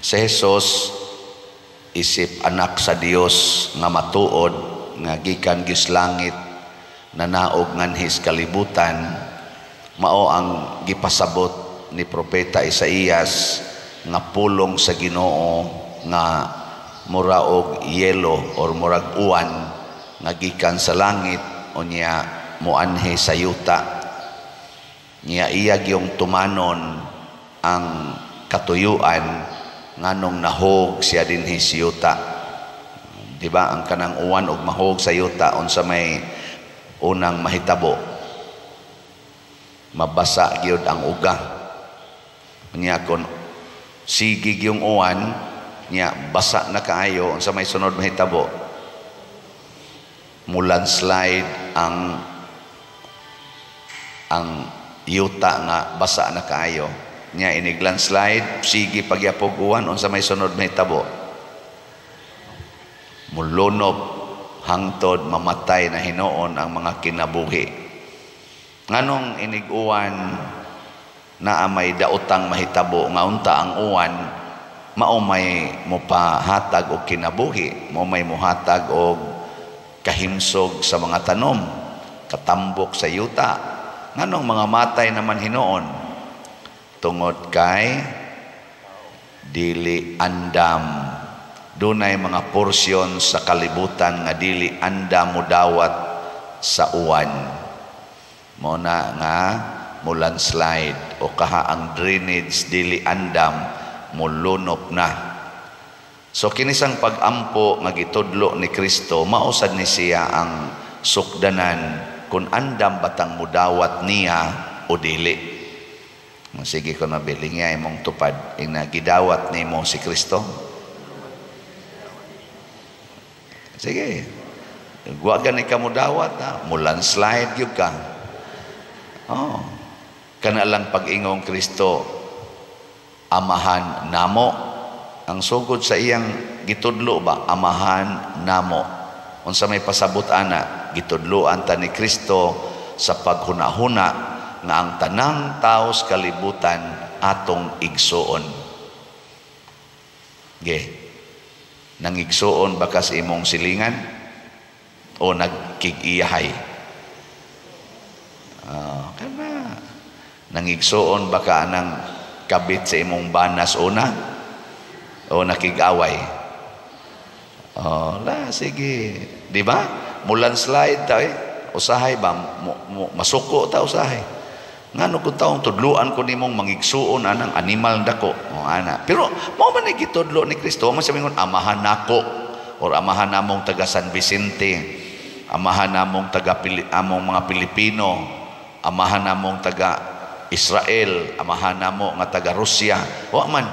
Si Jesus isip anak sa Dios nga matuod nga gikan gis langit nanaog nganhis kalibutan, mao ang gipasabot ni propeta Isaías nga pulong sa Ginoo nga muraog yelo or murag uwan nga gikan sa langit unya muanhi sa yuta niya iya gyung tumanon ang katuyuan nganong nahog siya dinhi sa yuta. Diba ang kanang uwan og mahog sa yuta unsa may unang mahitabo, mabasa gyud ang uga niya kon sige yung uwan niya basa na kaayo unsa may sunod mahitabo, mulandslide ang yuta nga basa na kaayo niya inig landslide sige pagyapog uwan unsa may sunod mahitabo, mulunob hangtod mamatay na hinuon ang mga kinabuhi. Nganong inig uwan na may daotang mahitabo nga unta ang uwan mao may mopahatag og kinabuhi, mao may mohatag og kahimsog sa mga tanom, katambok sa yuta. Nganong mga matay naman hinuon tungod kay dili andam, dunay mga porsyon sa kalibutan nga dili andam mudawat sa uwan, mo na nga mulandslide o kaha ang drainage dili andam mulunok na. So kinisang pag-ampo nga gitudlo ni Kristo mausad ni siya ang sukdanan kung andam batang mudawat niya o dili. Sige ko na biling niya imong tupad ina gidawat nimo si Kristo. Sige, guwagan ni ka mudawat ha, mulandslide yun ka. Oh, kana lang pag-ingong Kristo amahan namo, ang sugod sa iyang gitudlo ba amahan namo, unsa may pasabot ana gitudloan ta ni Kristo sa paghunahuna nga ang tanang tao sa kalibutan atong igsuon. Nangigsuon baka sa imong silingan o nagkig-iyahay? Kana nangigsuon baka anang kabit sa imong banas una o nakig-away? Sige, di ba? Mulandslide ta usahay ba masuko ta usahay. Ngano kung taong tudluan ko nimong mangigsuon anang animal dako ana, pero mao man gitudlo ni Kristo man sabi ngon amahan nako or amahan namong taga San Vicente, amahan namong taga among mga Pilipino, amahan namong taga Israel, amahan namo nga taga Russia, wa man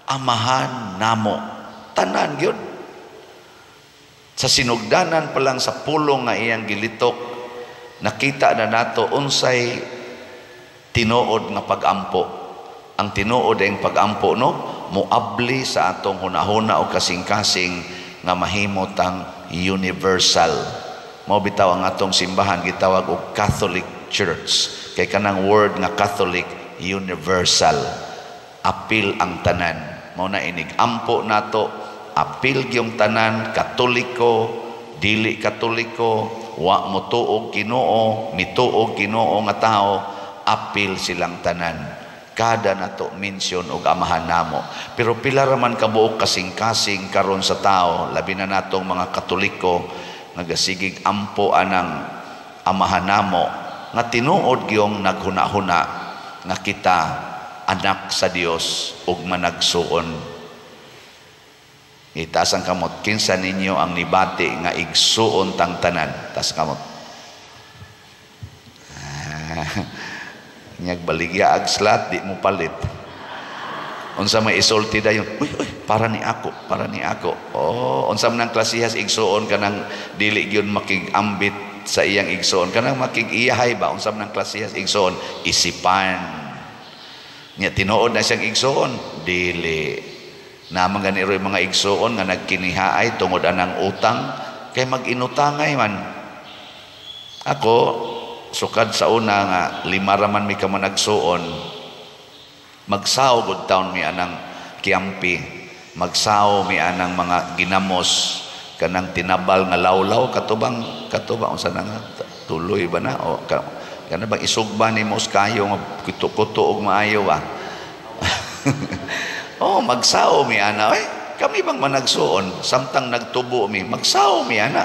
amahan namo tanan gyud sa sinugdanan pa lang sa pulong nga iyang gilitok nakita na nato unsay tinuod nga pag-ampo. Ang tinuod ang pag-ampo muabli sa atong hunahuna o kasing-kasing nga mahimot ang universal. Mao bitaw ang atong simbahan gitawag og Catholic Church. Kay kanang word nga Catholic universal. Apil ang tanan. Mao na inig ampo nato, apil gyung tanan, Katoliko, dili Katoliko, wa mo tuog Ginoo, mituog Ginoo nga tao, apil silang tanan. Kada nato mention og amahan namo. Pero pila raman kabuok kasing-kasing karon sa tao, labi na natong mga Katoliko nagasigig ampo anang amahan namo nga tinuod gyung naghuna-huna nga kita anak sa Dios ug managsuon. Itaas ang kamot, kinsa ninyo ang nibati nga igsuon tang tanan? Tas kamot. Nyag baligya ag slat di mo palit. Unsa may isulti dayon, uy para ni ako. Unsa man ang klasihas igsuon kanang dili gyud makigambit sa iyang igsuon, kanang makig-iyahay ba? Unsa man ang klasihas igsuon, isipan. Nya tinuod na siyang igsuon, dili. Namang ganiro mga igsuon nga nagkinihaay tungod anang utang kay mag-inutangay man. Ako sukad sa una nga 5 raman mi ka managsuon, magsawgod taon mi anang magkiampi, magsaw mi anang mga ginamos kanang tinabal nga lawlaw katubang unsa na nga tuloy ba na o kana bang isugba ni mos kayo nga kuto-kuto og maayo ba. Oh, magsaw mi ana kami bang managsuon samtang nagtubo mi magsaw mi ana.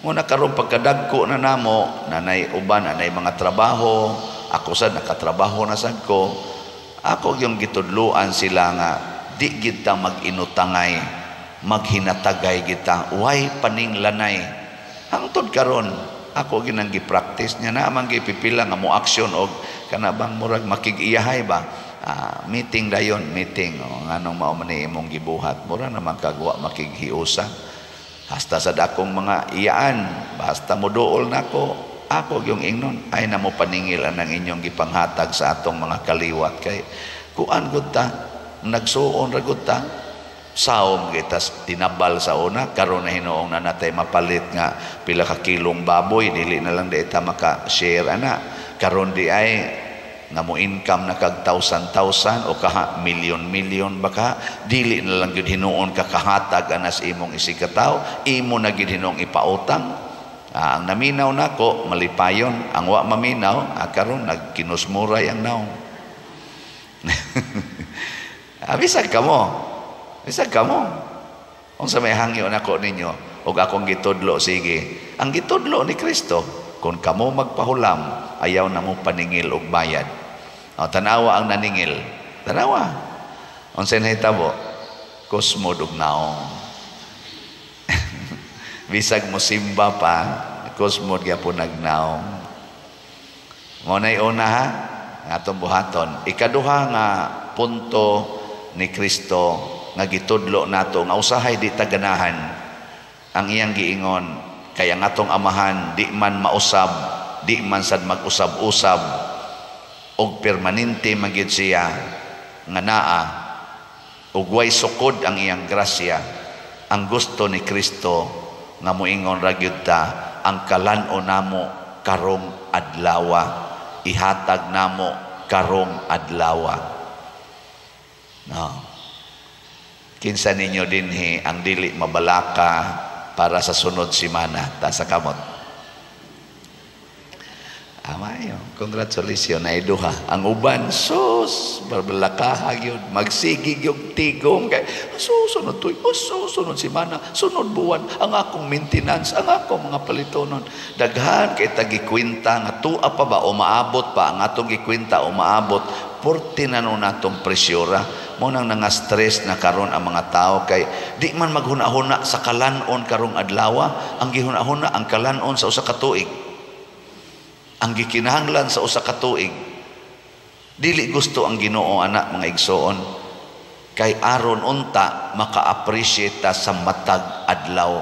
Muna karon pagkadagko na namo nanay uban anay mga trabaho, ako sad nakatrabaho na sad ko. Ako yung gitudluan sila nga di kita mag-inutangay, maghinatagay kita, way paninglanay. Hangtod karon ako ginang gi-practice niya na amang gipipila nga mo action og kana bang murag makig-iyahay ba. Meeting dayon, meeting nganong mao man ni imong gibuhat, mura naman kagwa makighiusa. Hasta sa dakong mga iyaan, basta moduol nako, ako yung ingnon ay namo paningil ang inyong gipanghatag sa atong mga kaliwat kay kuan gud ta nagsuon ra gud ta saom kita tinabal sa una karon na hinuong na natay mapalit nga pila ka kilong baboy dili na lang di ta maka-share ana karon di ay nga mo income na kag 1,000 o kaha milyon baka dili na lang gyud hinuon ka kahatag anas imong isigataw imo na gyud hinuong ipautang. Ang naminaw nako malipayon, ang wa maminaw karon nagkinusmuray ang naong. Bisag kamo unsa may hangyo nako ninyo og akong gitudlo sige ang gitudlo ni Kristo kung kamo magpahulam ayaw na mo paningil og bayad. Tanawa ang naningil, tanawa unsa nahitabo kusmod og naong. Bisag mo simba pa kusmod gyapon nagnaong. Mo nay una ha atong buhaton ikaduha nga punto ni Kristo nga gitudlo nato nga usahay di taganahan ang iyang giingon kay ang atong amahan di man mausab di man sad mag-usab-usab og permanente magyud siya nga naa ug way sukod ang iyang grasya. Ang gusto ni Kristo nga moingon ra gyud ta ang kalan-o namo karong adlawa ihatag namo karong adlawa. No. Kinsa ninyo dinhi ang dili mabalaka para sa sunod semana ta sa kamot. Amayo, congratulations na iduha. Ang uban, sus, barbalakaha yun, magsigig yung tigong, kay, susunod to, susunod semana, sunod buwan, ang akong maintenance, ang akong mga palitonon. Daghan, kay tagikwinta, nga tua pa ba, umaabot pa, ang atong gikwinta, umaabot, 40 na nun natong presyura, mo nang stress na karon ang mga tao, kay di man maghuna-huna sa kalanon karong adlawa, ang gihuna-huna, ang kalanon sa usa ka tuig. Ang gikinahanglan sa usa ka tuig dili gusto ang Ginoo anak mga igsoon kay aron unta maka-appreciate ta sa matag adlaw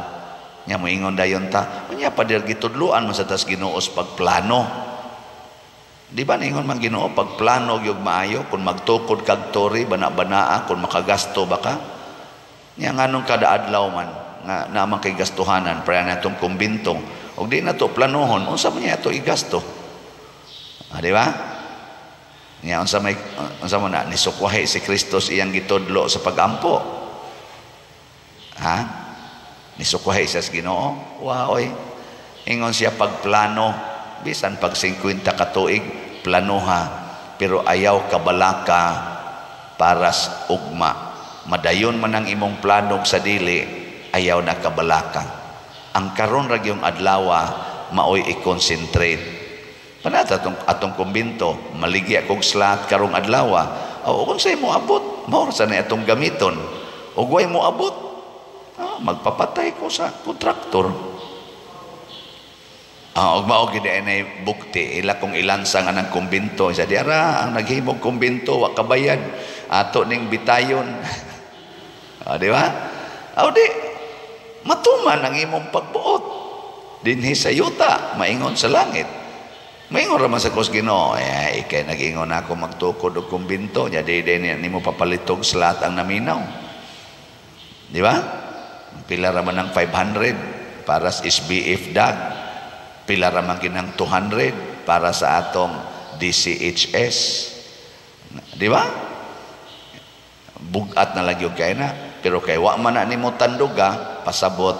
nya moingon dayon ta unya pa dir gitudloan man sa tas Ginoo sa pagplano di ba ningon man Ginoo pagplano gyud maayo kung magtukod kag tori bana-banaa kung makagasto baka nya nganong kada adlaw man nga naman kay gastuhanan para natong kumbinto og di na to planohon unsa man niya to igasto di ba niya unsa mo na nisukwahi si Kristo iyang gitudlo sa pagampo nisukwahi siya sa Ginoo waoy ingon siya pagplano bisan pag 50 ka tuig planoha pero ayaw kabalaka para sa ugma madayon man ang imong plano sa dili ayaw na kabalaka. Ang karon ra gyung adlawa maoy i-concentrate. Panata atong kumbinto, maligya kog slot karong adlawa. O unsay mo abot, mao sa na atong gamiton. Ug way mo abot, magpapatay ko sa kontraktor. Og mao gid ay bukti ila kong ilansa nga ng kumbinto. Sa diara ang naghimog kumbinto wa kabayad ato ning bitayon. Di ba? Di matuman ang imong pagbuot dinhi sa yuta maingon sa langit maingon ra man sa Ginoo ikay nag-ingon ako magtukod og kumbinto nya di nimo papalitog slot ang naminaw di ba pila ra man ang 500 para sa SBF dag pila ra man kinang 200 para sa atong DCHS di ba bugat na lang yung kay na, pero kay wa man na nimo tanduga pasabot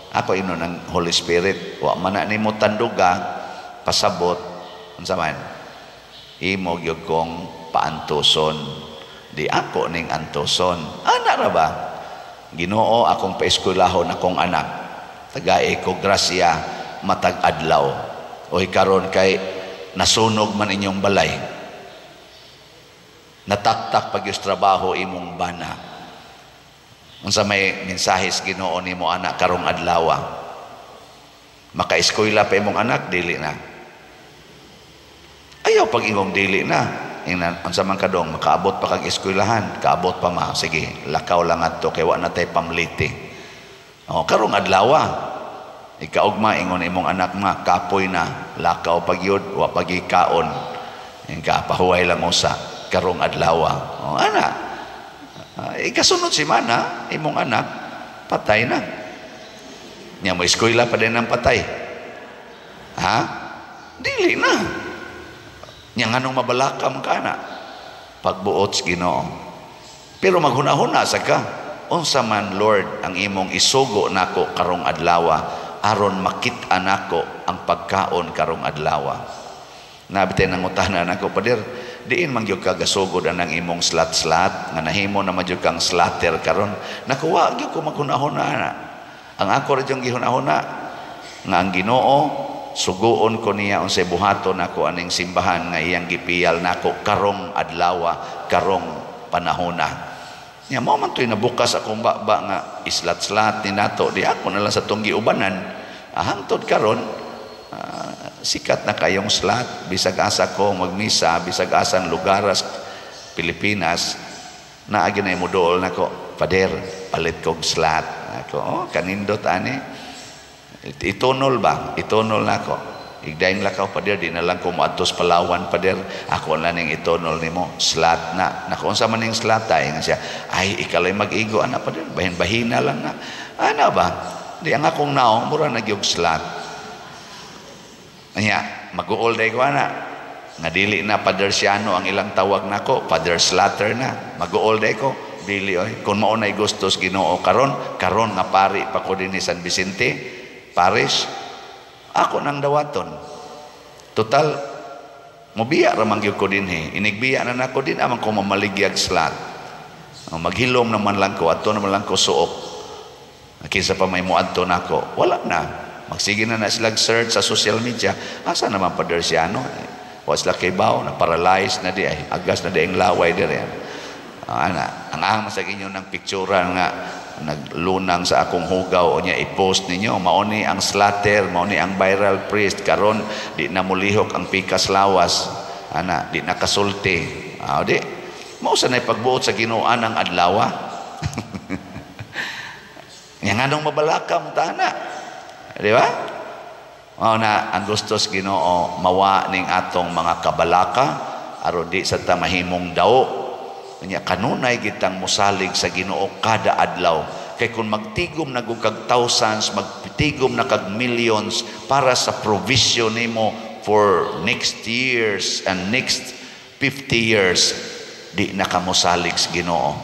ako ino ng Holy Spirit, wa man na nimo tanduga pasabot unsa man imo gyud kong paantuson, di ako ning antuson. Ana ra ba? Ginoo, akong paeskwelahon akong anak, tagay ko grasya matag adlaw, oy karon kay nasunog man inyong balay, nataktak pag yung trabaho imong bana, unsa may mensahis Ginoo nimo anak karong adlaw, maka-eskwela pa imong anak, dili na, ayaw pag imong dili na, unsa man kadong makaabot pa kag eskwelahan, kaabot pa ma, sige lakaw lang adto kay wa na tay pamliti. Karong adlaw ikaugma ingon imong anak ma kapoy na, lakaw pagyud wa pagikaon, pahuway lang usa karong adlaw. Ana ikasunod si mana imong anak patay na nya, mo eskwela pa din ang patay, dili na nya, nganong mabalakam ka na pagbuot sa Ginoo. Pero maghunahuna sa ka, unsa man Lord ang imong isugo nako karong adlaw aron makit-an nako ang pagkaon karong adlaw. Nabitay nang utana nako, Pader, diin man gyud ka gasugod anang imong slat-slat nga nahimo na madyud kang slater karon. Nakuha gyud ko maghunahuna na. Ang ako ra jung gihunahuna nga ang Ginoo suguon ko niya unsay buhaton nako aning simbahan nga iyang gipiyal nako karong adlaw, karong panahona. Nya mo man toy nabukas akong baba nga islat-slat ni nato, di ako na lang sa tong giubanan. Hangtod karon sikat na kayong slat, bisag asa ko magmisa, bisag asang lugaras Pilipinas, naagi na imudol nako, Pader, palit kog slat. Ako, kanindot ani. Itunol ba? Itunol nako. Igdaing lakaw, Pader, di na lang ko moadtos Palawan, Pader, ako na ning itunol nimo slat na. Nako unsa man ning slat ay nga siya, ay ikalay mag-igo ana, Pader, bahin-bahina lang na. Ana ba? Di ang akong naong mura nagyog slat. Anya, mag-uol day ko ana. Nga dili na Padersiano ang ilang tawag nako, Pader Slater na. Mag-uol day ko, dili oy. Kung mao nay gustos Ginoo karon nga pari pa ko dinhi San Vicente Parish, ako nang dawaton. Total mobiya ra man gyud ko dinhi. Inigbiya na nako din amang ko mamaligyag slat. Maghilom naman lang ko, adto naman lang ko suok. Kinsa pa may muadto nako, wala na. Magsige na sila search sa social media, asa naman Padersiano? Was la kay baw na paralyzed na di ay agas na di ang laway dire. Ana, ang sa inyo ng picturean nga naglunang sa akong hugaw o niya i-post ninyo, mauni ang slater, mauni ang viral priest karon di na mulihok ang pikas lawas, ana di nakasulti. Di mao sa nay pagbuot sa Ginoo ang adlaw. Nga nganong mabalakam tana, di ba? Na ang gustos Ginoo mawa ning atong mga kabalaka aron di sa tamahimong daw. Kanya kanunay gitang musalig sa Ginoo kada adlaw. Kay kung magtigom na kag thousands, magtigom na kag millions para sa provision nimo for next years and next 50 years, di na kamusalig sa Ginoo.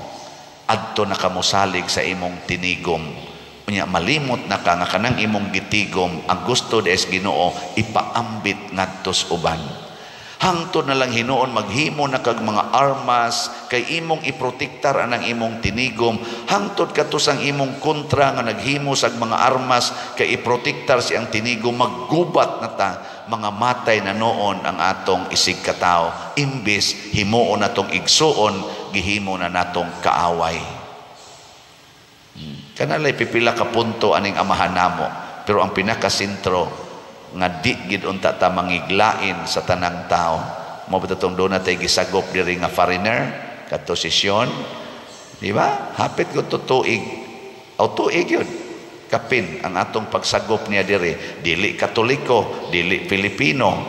Adto na kamusalig sa imong tinigom. Unya malimot na ka nga kanang imong gitigom, ang gusto des Ginoo ipaambit ngadto sa uban. Hangtod na lang hinuon maghimo na kag mga armas kay imong iprotektar anang imong tinigom. Hangtod kadto sang imong kontra nga naghimo sag mga armas kay iprotektar siyang tinigom, maggubat na ta, mga matay na noon ang atong isig katao. Imbis himuon natong igsuon, gihimo na natong kaaway. Kanalay pipila ka punto aning amahan namo, pero ang pinakasentro nga di gid unta ta mangiglain sa tanang tao. Mo bitatong do natay gisagop diri nga foreigner kadto sesyon, di ba? Hapit gud to tuig. O tuig yun. Kapin ang atong pagsagop niya diri, dili Katoliko, dili Pilipino.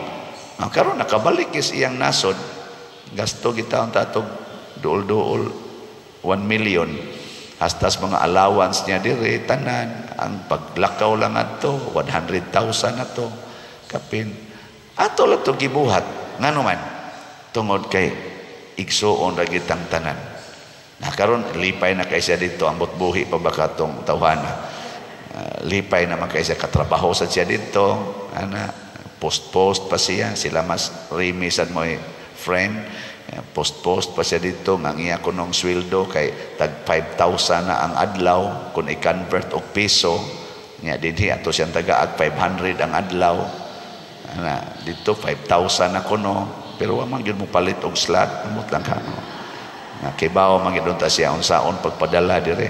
Karon nakabalik is iyang nasod. Gasto gitaon ta atong duol-duol 1 million. Hastas mga allowance niya diri tanan, ang paglakaw lang ato 100,000 ato kapin ato lang to gibuhat ngano man tungod kay igsuon ra gitang tanan. Na karon lipay na kay siya dito, ambot buhi pa ba katong tawhana. Lipay naman kay siya, katrabaho sa siya dito, ana post pa siya, sila mas Remy sad mo friend, post pa siya dito, ang iya ko nung sweldo kay tag 5,000 na ang adlaw, kung i-convert og piso nya dinhi ato siyang tagaag 500 ang adlaw, ana dito 5,000 na kuno, pero wa man gyud mo palit og slot, amot lang ka kibaw man gyud ta siya unsaon pagpadala dire.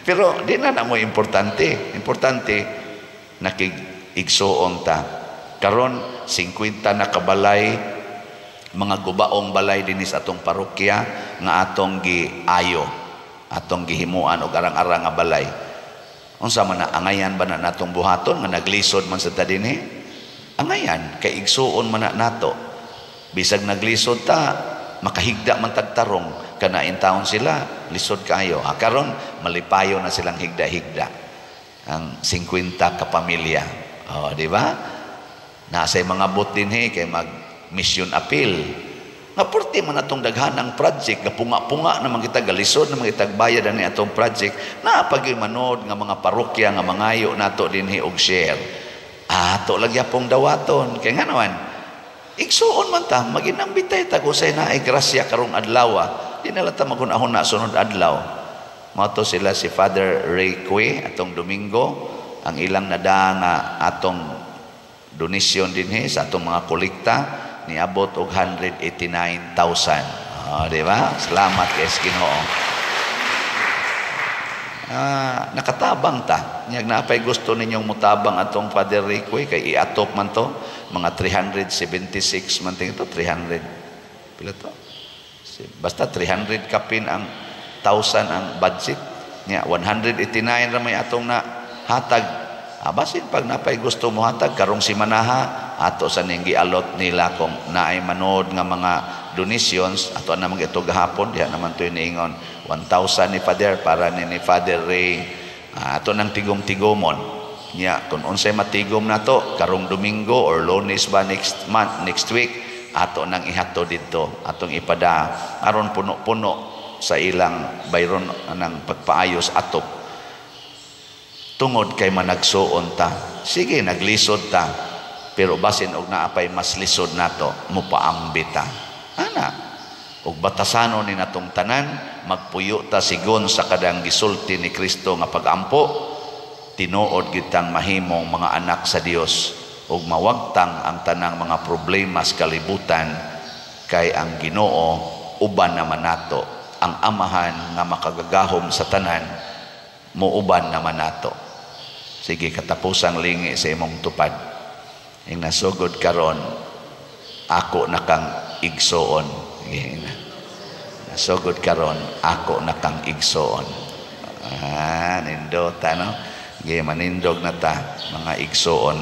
Pero di na mo importante nakig-igsuon ta. Karon 50 na kabalay mga gubaong balay dinis atong parokya nga atong giayo, atong gihimuan og arang-arang nga balay. Unsa man na angayan ba na natong buhaton nga naglisod man sa ta dinhi? Angayan kay igsuon man na nato. Bisag naglisod ta makahigda man tagtarong kanain taon sila lisod kayo. Karon malipayo na silang higda-higda ang 50 ka pamilya. Di ba? Nasa mga bot dinhi kay mag mission appeal. Nga porti man atong daghanang project, gapunga-punga naman kita galisod naman kita bayad ani atong project. Na pagimanood nga mga parokya nga mangayo nato dinhi og share. Ato lagyapong dawaton kay nga naman igsuon man ta maginambitay ta kung say naay grasya karong adlaw. Di na lang ta magunahon na sunod adlaw. Mao to sila si Father Ray Cue atong Domingo, ang ilang nada nga atong donation dinhi sa atong mga kolekta niabot og 189,000. Di ba? Salamat kay Ginoo. Nakatabang ta. Nyag napay gusto ninyong mutabang atong Father Ray Cue kay iatok man to mga 376 man ting ito 300 pila to basta 300 kapin ang 1,000 ang budget nya 189 ra may atong na hatag. Basin pag napay gusto mo hatag karong simanaha ato sa ning gialot nila kung naay manood nga mga donations ato na ito gahapon diha naman to iniingon 1,000 ni Father para ni Father Ray ato nang tigom-tigomon nya kung unsay matigom nato karong Domingo or Lunes ba next week ato nang ihatto didto atong ipada aron puno-puno sa ilang bayron nang pagpaayos ato tungod kay managsuon ta. Sige naglisod ta pero basin og naapay mas lisod nato mupaambi ta ana og batasano ni natong tanan magpuyo ta sigon sa kadang gisulti ni Kristo nga pagampo. Tinuod gitang mahimong mga anak sa Dios ug mawagtang ang tanang mga problema sa kalibutan kay ang Ginoo uban naman nato, ang amahan nga makagagahom sa tanan muuban naman nato. Sige katapusang lingi sa imong tupad. Ing nasugod karon ako na kang igsoon. Nasugod karon ako na kang igsoon. Nindota no? Manindog na ta mga igsoon.